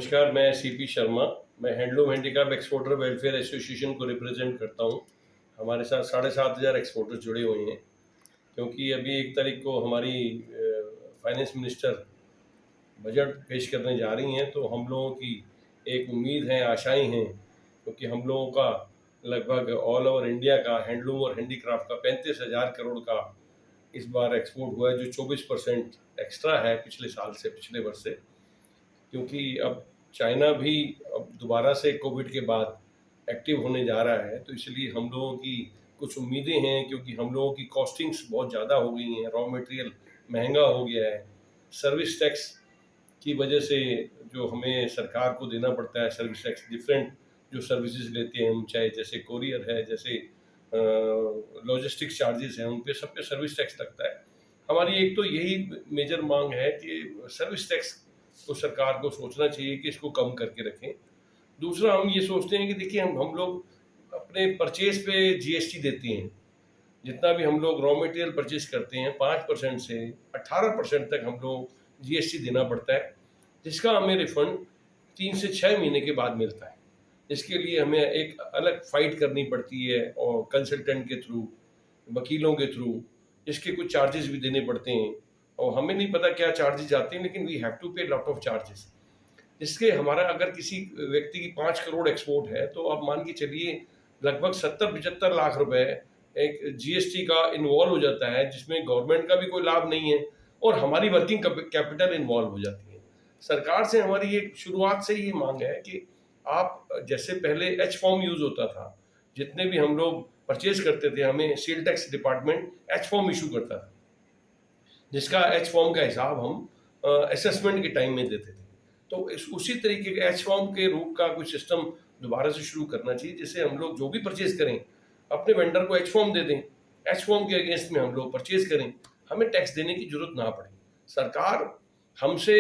नमस्कार, मैं सीपी शर्मा। मैं handloom handicraft exporter welfare association को रिप्रेजेंट करता हूँ। हमारे साथ 7,500 एक्सपोर्टर जुड़े हुए हैं, क्योंकि अभी 1 तारीख को हमारी फाइनेंस मिनिस्टर बजट पेश करने जा रही हैं, तो हम लोगों की एक उम्मीद है, आशाएं हैं, क्योंकि हम लोगों का लगभग ऑल ओवर इंडिया का हैंडलूम और हैंडीक्राफ्ट का 35,000 करोड़ का इस बार एक्सपोर्ट हुआ है, जो 24% एक्स्ट्रा है पिछले साल से, पिछले वर्ष से। क्योंकि अब चाइना भी अब दोबारा से कोविड के बाद एक्टिव होने जा रहा है, तो इसलिए हम लोगों की कुछ उम्मीदें हैं, क्योंकि हम लोगों की कॉस्टिंग्स बहुत ज़्यादा हो गई हैं, रॉ मटेरियल महंगा हो गया है, सर्विस टैक्स की वजह से जो हमें सरकार को देना पड़ता है, सर्विस टैक्स डिफरेंट जो सर्विसेज लेते हैं हम, चाहे जैसे कोरियर है, जैसे लॉजिस्टिक्स चार्जेस हैं, उन पे सब पे सर्विस टैक्स लगता है। हमारी एक तो यही मेजर मांग है कि सर्विस टैक्स को सरकार को सोचना चाहिए कि इसको कम करके रखें। दूसरा, हम ये सोचते हैं कि देखिए हम लोग अपने परचेज पे जीएसटी देते हैं। जितना भी हम लोग रॉ मटेरियल परचेज करते हैं 5% से 18% तक हम लोग जीएसटी देना पड़ता है, जिसका हमें रिफंड 3 से 6 महीने के बाद मिलता है। इसके लिए हमें एक अलग फाइट करनी पड़ती है, और कंसल्टेंट के थ्रू, वकीलों के थ्रू, इसके कुछ चार्जेस भी देने पड़ते हैं, और हमें नहीं पता क्या चार्जेस आते हैं, लेकिन वी हैव टू पे लॉट ऑफ चार्जेस। इसके हमारा अगर किसी व्यक्ति की 5 करोड़ एक्सपोर्ट है, तो आप मान के चलिए लगभग 70-75 लाख रुपए एक जीएसटी का इन्वॉल्व हो जाता है, जिसमें गवर्नमेंट का भी कोई लाभ नहीं है और हमारी वर्किंग कैपिटल इन्वॉल्व हो जाती है। सरकार से हमारी ये शुरुआत से ही मांग है कि आप, जैसे पहले एच फॉर्म यूज होता था, जितने भी हम लोग परचेज करते थे, हमें sale tax department H form issue करता था, जिसका एच फॉर्म का हिसाब हम असेसमेंट के टाइम में देते थे। तो उसी तरीके के एच फॉर्म के रूप का कोई सिस्टम दोबारा से शुरू करना चाहिए, जिससे हम लोग जो भी परचेज करें अपने वेंडर को एच फॉर्म दे दें, एच फॉर्म के अगेंस्ट में हम लोग परचेज करें, हमें टैक्स देने की जरूरत ना पड़े। सरकार हमसे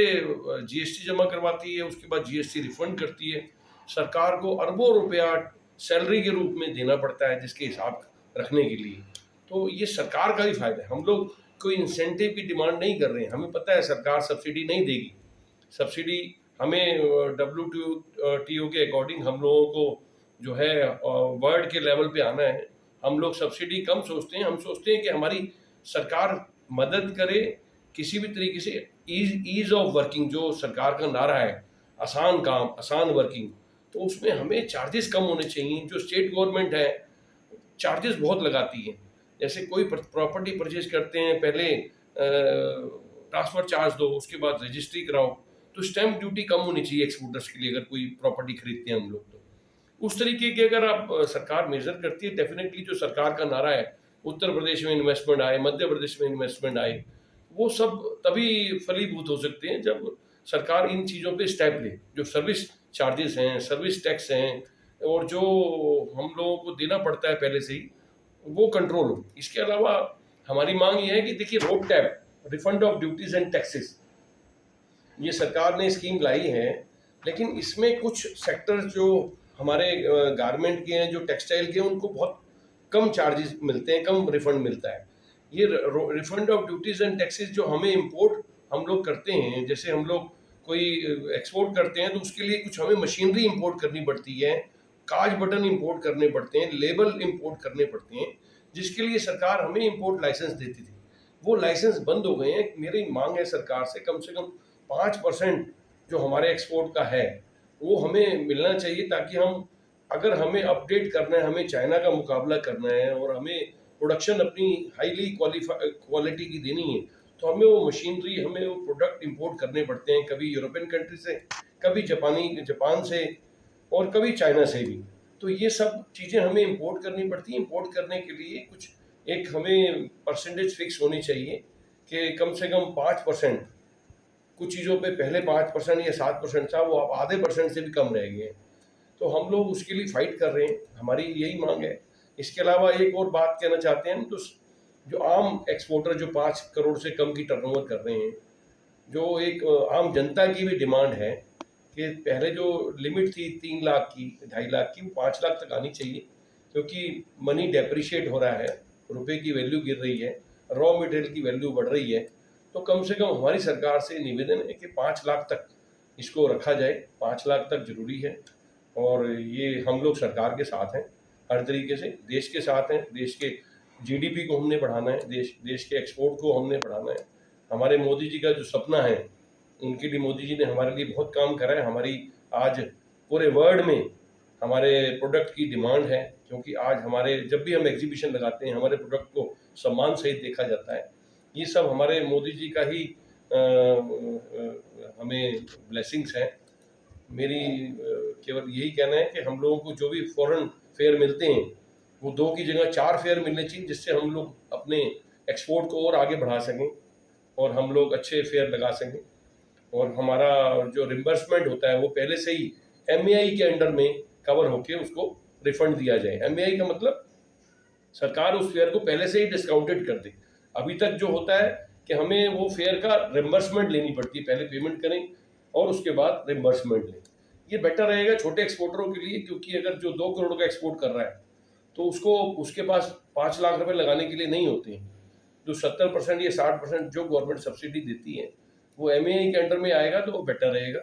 जीएसटी जमा करवाती है, उसके बाद जीएसटी रिफंड करती है। सरकार को अरबों रुपया सैलरी के रूप में देना पड़ता है, जिसके हिसाब रखने के लिए। तो ये सरकार का ही फायदा है। हम लोग कोई इंसेंटिव की डिमांड नहीं कर रहे हैं। हमें पता है सरकार सब्सिडी नहीं देगी। सब्सिडी हमें WTO के अकॉर्डिंग हम लोगों को जो है वर्ल्ड के लेवल पे आना है। हम लोग सब्सिडी कम सोचते हैं। हम सोचते हैं कि हमारी सरकार मदद करे किसी भी तरीके से। ईज ऑफ वर्किंग जो सरकार का नारा है, आसान काम आसान वर्किंग, तो उसमें हमें चार्जेस कम होने चाहिए। जो स्टेट गवर्नमेंट है चार्जेस बहुत लगाती है। जैसे कोई प्रॉपर्टी परचेज करते हैं, पहले ट्रांसफर चार्ज दो, उसके बाद रजिस्ट्री कराओ, तो स्टैंप ड्यूटी कम होनी चाहिए एक्सपोर्टर्स के लिए, अगर कोई प्रॉपर्टी खरीदते हैं हम लोग। तो उस तरीके के अगर आप सरकार मेजर करती है, डेफिनेटली जो सरकार का नारा है उत्तर प्रदेश में इन्वेस्टमेंट आए, मध्य प्रदेश में इन्वेस्टमेंट आए, वो सब तभी फलीभूत हो सकते हैं जब सरकार इन चीज़ों पे स्टेप ले। जो सर्विस चार्जेस हैं, सर्विस टैक्स हैं, और जो हम लोगों को देना पड़ता है पहले से ही, वो कंट्रोल हो। इसके अलावा हमारी मांग ये है कि देखिए, road tap, refund of duties and taxes, ये सरकार ने स्कीम लाई है, लेकिन इसमें कुछ सेक्टर जो हमारे गारमेंट के हैं, जो टेक्सटाइल के हैं, उनको बहुत कम चार्जेस मिलते हैं, कम रिफंड मिलता है। ये refund of duties and taxes जो हमें इंपोर्ट हम लोग करते हैं, जैसे हम लोग कोई एक्सपोर्ट करते हैं, तो उसके लिए कुछ हमें मशीनरी इंपोर्ट करनी पड़ती है, काज बटन इंपोर्ट करने पड़ते हैं, लेबल इंपोर्ट करने पड़ते हैं, जिसके लिए सरकार हमें इंपोर्ट लाइसेंस देती थी। वो लाइसेंस बंद हो गए हैं। मेरी मांग है सरकार से कम 5% जो हमारे एक्सपोर्ट का है वो हमें मिलना चाहिए, ताकि हम, अगर हमें अपडेट करना है, हमें चाइना का मुकाबला करना है, और हमें प्रोडक्शन अपनी हाईली क्वालिटी की देनी है, तो हमें वो मशीनरी, हमें वो प्रोडक्ट इंपोर्ट करने पड़ते हैं, कभी यूरोपियन कंट्री से, कभी जापान से, और कभी चाइना से भी। तो ये सब चीज़ें हमें इंपोर्ट करनी पड़ती हैं। इंपोर्ट करने के लिए कुछ एक हमें परसेंटेज फिक्स होनी चाहिए कि कम से कम 5%, कुछ चीज़ों पे पहले 5% या 7% था, वो अब आधे % से भी कम रह गए हैं। तो हम लोग उसके लिए फाइट कर रहे हैं, हमारी यही मांग है। इसके अलावा एक और बात कहना चाहते हैं हम, तो जो आम एक्सपोर्टर जो 5 करोड़ से कम की टर्नओवर कर रहे हैं, जो एक आम जनता की भी डिमांड है कि पहले जो लिमिट थी 3 लाख की, 2.5 लाख की, वो 5 लाख तक आनी चाहिए, क्योंकि मनी डेप्रिशिएट हो रहा है, रुपए की वैल्यू गिर रही है, रॉ मटेरियल की वैल्यू बढ़ रही है। तो कम से कम हमारी सरकार से निवेदन है कि 5 लाख तक इसको रखा जाए, 5 लाख तक ज़रूरी है। और ये हम लोग सरकार के साथ हैं, हर तरीके से देश के साथ हैं। देश के जीडीपी को हमने बढ़ाना है, देश के एक्सपोर्ट को हमने बढ़ाना है। हमारे मोदी जी का जो सपना है, उनके लिए मोदी जी ने हमारे लिए बहुत काम करा है। हमारी आज पूरे वर्ल्ड में हमारे प्रोडक्ट की डिमांड है, क्योंकि आज हमारे जब भी हम एग्जीबिशन लगाते हैं, हमारे प्रोडक्ट को सम्मान सहित देखा जाता है। ये सब हमारे मोदी जी का ही हमें ब्लेसिंग्स हैं। मेरी केवल यही कहना है कि हम लोगों को जो भी फॉरेन फेयर मिलते हैं, वो 2 की जगह 4 फेयर मिलने चाहिए, जिससे हम लोग अपने एक्सपोर्ट को और आगे बढ़ा सकें और हम लोग अच्छे फेयर लगा सकें। और हमारा जो रिम्बर्समेंट होता है वो पहले से ही एमएआई के अंडर में कवर होके उसको रिफंड दिया जाए। एमएआई का मतलब सरकार उस फेयर को पहले से ही डिस्काउंटेड कर दे। अभी तक जो होता है कि हमें वो फेयर का रिम्बर्समेंट लेनी पड़ती है, पहले पेमेंट करें और उसके बाद रिम्बर्समेंट लें। ये बेटर रहेगा छोटे एक्सपोर्टरों के लिए, क्योंकि अगर जो 2 करोड़ का एक्सपोर्ट कर रहा है तो उसको उसके पास 5 लाख रुपए लगाने के लिए नहीं होते हैं। जो 70% या 60% जो गवर्नमेंट सब्सिडी देती है वो एमएआई के अंडर में आएगा तो वो बेटर रहेगा।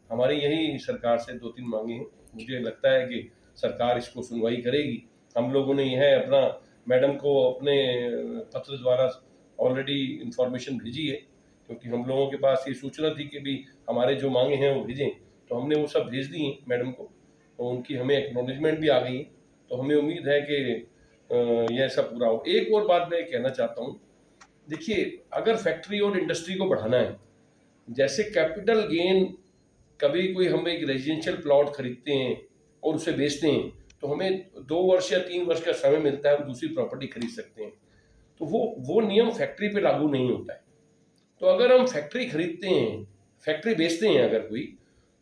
हमारी यही सरकार से 2-3 मांगे हैं। मुझे लगता है कि सरकार इसको सुनवाई करेगी। हम लोगों ने यह अपना मैडम को अपने पत्र द्वारा ऑलरेडी इंफॉर्मेशन भेजी है, क्योंकि हम लोगों के पास ये सूचना थी कि भी हमारे जो मांगे हैं वो भेजें, तो हमने वो सब भेज दी हैं मैडम को, तो उनकी हमें एक्नॉलेजमेंट भी आ गई है। तो हमें उम्मीद है कि यह सब पूरा हो। एक और बात मैं कहना चाहता हूँ, देखिए अगर फैक्ट्री और इंडस्ट्री को बढ़ाना है, जैसे कैपिटल गेन, कभी कोई हम एक रेजिडेंशियल प्लॉट खरीदते हैं और उसे बेचते हैं तो हमें 2 वर्ष या 3 वर्ष का समय मिलता है, हम दूसरी प्रॉपर्टी खरीद सकते हैं। तो वो नियम फैक्ट्री पे लागू नहीं होता है। तो अगर हम फैक्ट्री खरीदते हैं, फैक्ट्री बेचते हैं अगर कोई,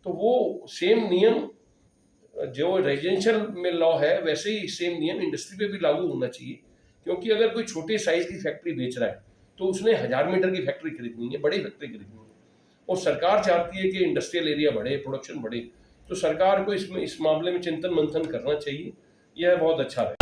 तो वो सेम नियम जो रेजिडेंशियल में लॉ है वैसे ही सेम नियम इंडस्ट्री पे भी लागू होना चाहिए। क्योंकि अगर कोई छोटे साइज की फैक्ट्री बेच रहा है तो उसने 1000 मीटर की फैक्ट्री खरीदनी है, बड़ी फैक्ट्री खरीदनी है, और सरकार चाहती है कि इंडस्ट्रियल एरिया बढ़े, प्रोडक्शन बढ़े। तो सरकार को इस मामले में चिंतन मंथन करना चाहिए। यह बहुत अच्छा है।